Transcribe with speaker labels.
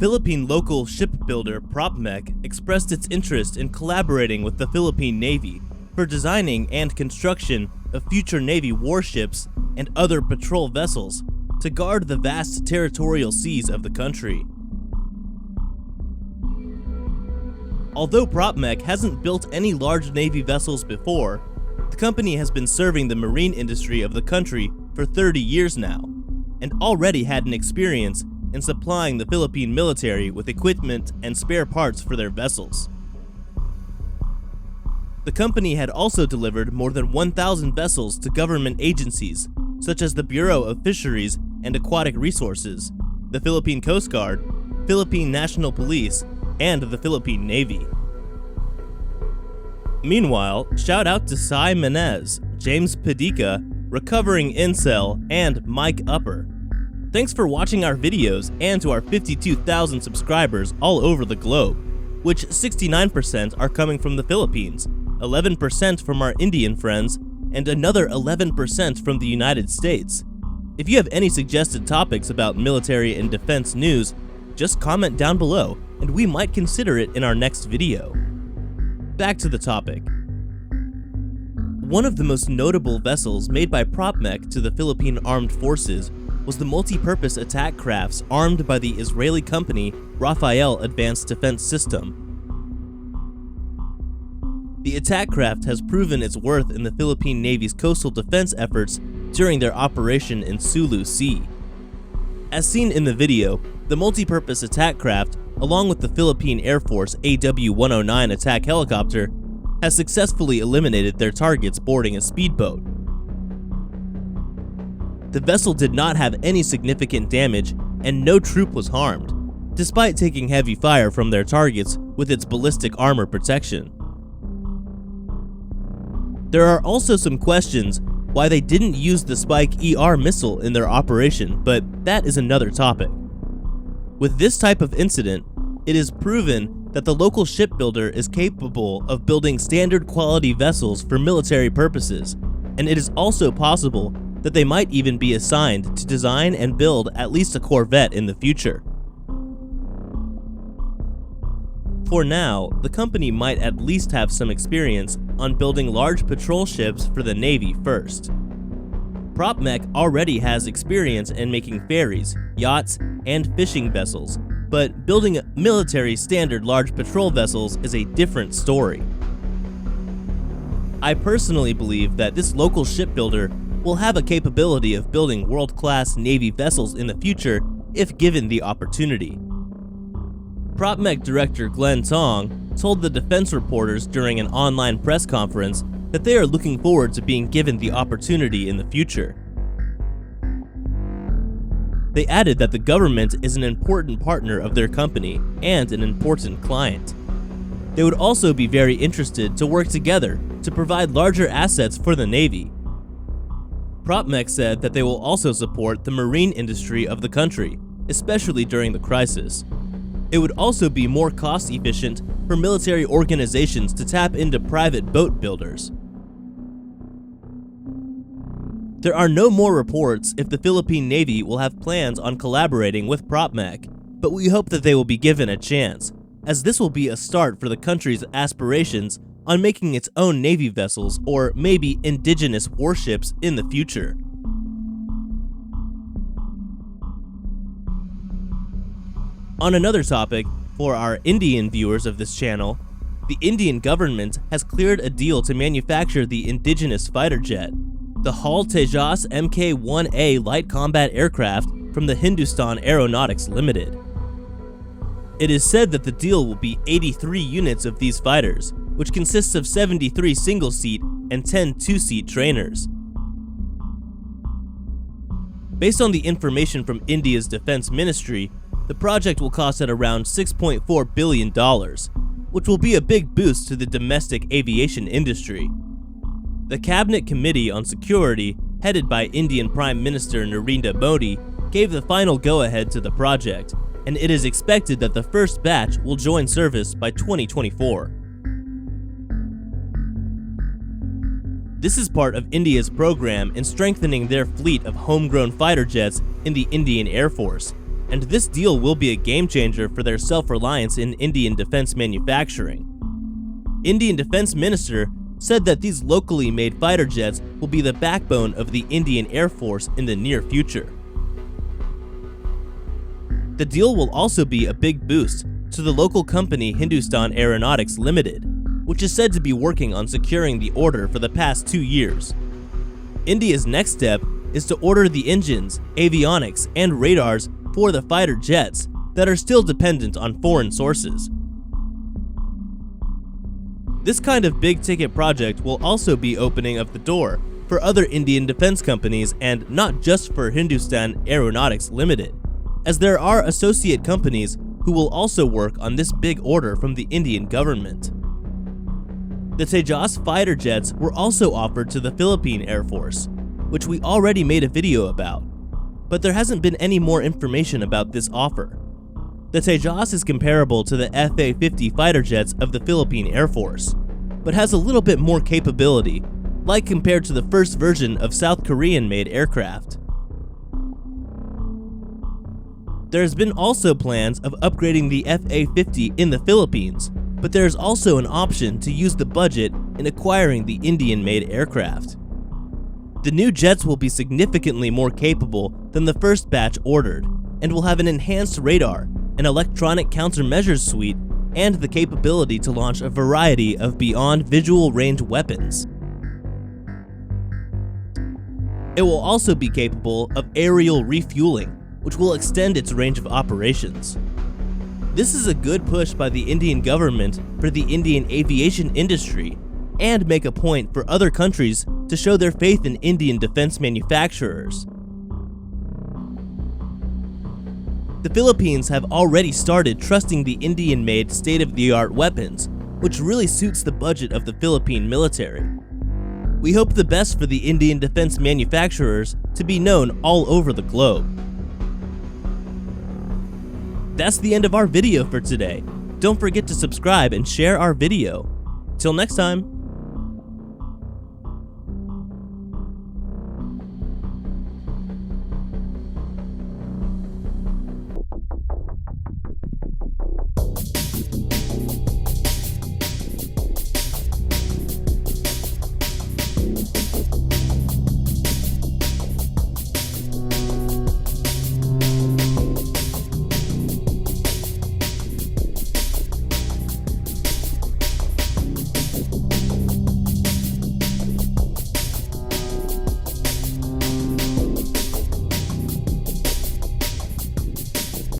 Speaker 1: Philippine local shipbuilder PropMech expressed its interest in collaborating with the Philippine Navy for designing and construction of future Navy warships and other patrol vessels to guard the vast territorial seas of the country. Although PropMech hasn't built any large Navy vessels before, the company has been serving the marine industry of the country for 30 years now, and already had an experience in supplying the Philippine military with equipment and spare parts for their vessels. The company had also delivered more than 1,000 vessels to government agencies such as the Bureau of Fisheries and Aquatic Resources, the Philippine Coast Guard, Philippine National Police, and the Philippine Navy. Meanwhile, shout out to Sai Menez, James Padica, Recovering Incel, and Mike Upper. Thanks for watching our videos and to our 52,000 subscribers all over the globe, which 69% are coming from the Philippines, 11% from our Indian friends, and another 11% from the United States. If you have any suggested topics about military and defense news, just comment down below and we might consider it in our next video. Back to the topic. One of the most notable vessels made by PropMech to the Philippine Armed Forces was the multi-purpose attack crafts armed by the Israeli company Rafael Advanced Defense System. The attack craft has proven its worth in the Philippine Navy's coastal defense efforts during their operation in Sulu Sea. As seen in the video, the multi-purpose attack craft, along with the Philippine Air Force AW-109 attack helicopter, has successfully eliminated their targets boarding a speedboat. The vessel did not have any significant damage and no troop was harmed, despite taking heavy fire from their targets with its ballistic armor protection. There are also some questions why they didn't use the Spike ER missile in their operation, but that is another topic. With this type of incident, it is proven that the local shipbuilder is capable of building standard quality vessels for military purposes, and it is also possible that they might even be assigned to design and build at least a corvette in the future. For now, the company might at least have some experience on building large patrol ships for the Navy first. PropMech already has experience in making ferries, yachts, and fishing vessels, but building military standard large patrol vessels is a different story. I personally believe that this local shipbuilder will have a capability of building world-class Navy vessels in the future if given the opportunity. PropMech director Glenn Tong told the defense reporters during an online press conference that they are looking forward to being given the opportunity in the future. They added that the government is an important partner of their company and an important client. They would also be very interested to work together to provide larger assets for the Navy. PropMech said that they will also support the marine industry of the country, especially during the crisis. It would also be more cost-efficient for military organizations to tap into private boat builders. There are no more reports if the Philippine Navy will have plans on collaborating with PropMech, but we hope that they will be given a chance, as this will be a start for the country's aspirations on making its own Navy vessels or maybe indigenous warships in the future. On another topic, for our Indian viewers of this channel, the Indian government has cleared a deal to manufacture the indigenous fighter jet, the Hull Tejas Mk-1A light combat aircraft from the Hindustan Aeronautics Limited. It is said that the deal will be 83 units of these fighters, which consists of 73 single-seat and 10 two-seat trainers. Based on the information from India's Defense Ministry, the project will cost at around $6.4 billion, which will be a big boost to the domestic aviation industry. The Cabinet Committee on Security, headed by Indian Prime Minister Narendra Modi, gave the final go-ahead to the project, and it is expected that the first batch will join service by 2024. This is part of India's program in strengthening their fleet of homegrown fighter jets in the Indian Air Force, and this deal will be a game changer for their self-reliance in Indian defense manufacturing. Indian Defense Minister said that these locally made fighter jets will be the backbone of the Indian Air Force in the near future. The deal will also be a big boost to the local company Hindustan Aeronautics Limited, which is said to be working on securing the order for the past 2 years. India's next step is to order the engines, avionics, and radars for the fighter jets that are still dependent on foreign sources. This kind of big-ticket project will also be opening up the door for other Indian defense companies and not just for Hindustan Aeronautics Limited, as there are associate companies who will also work on this big order from the Indian government. The Tejas fighter jets were also offered to the Philippine Air Force, which we already made a video about, but there hasn't been any more information about this offer. The Tejas is comparable to the FA-50 fighter jets of the Philippine Air Force, but has a little bit more capability, like compared to the first version of South Korean-made aircraft. There has been also plans of upgrading the FA-50 in the Philippines, but there is also an option to use the budget in acquiring the Indian-made aircraft. The new jets will be significantly more capable than the first batch ordered, and will have an enhanced radar, an electronic countermeasures suite, and the capability to launch a variety of beyond visual range weapons. It will also be capable of aerial refueling, which will extend its range of operations. This is a good push by the Indian government for the Indian aviation industry, and make a point for other countries to show their faith in Indian defense manufacturers. The Philippines have already started trusting the Indian-made state-of-the-art weapons, which really suits the budget of the Philippine military. We hope the best for the Indian defense manufacturers to be known all over the globe. That's the end of our video for today. Don't forget to subscribe and share our video. Till next time.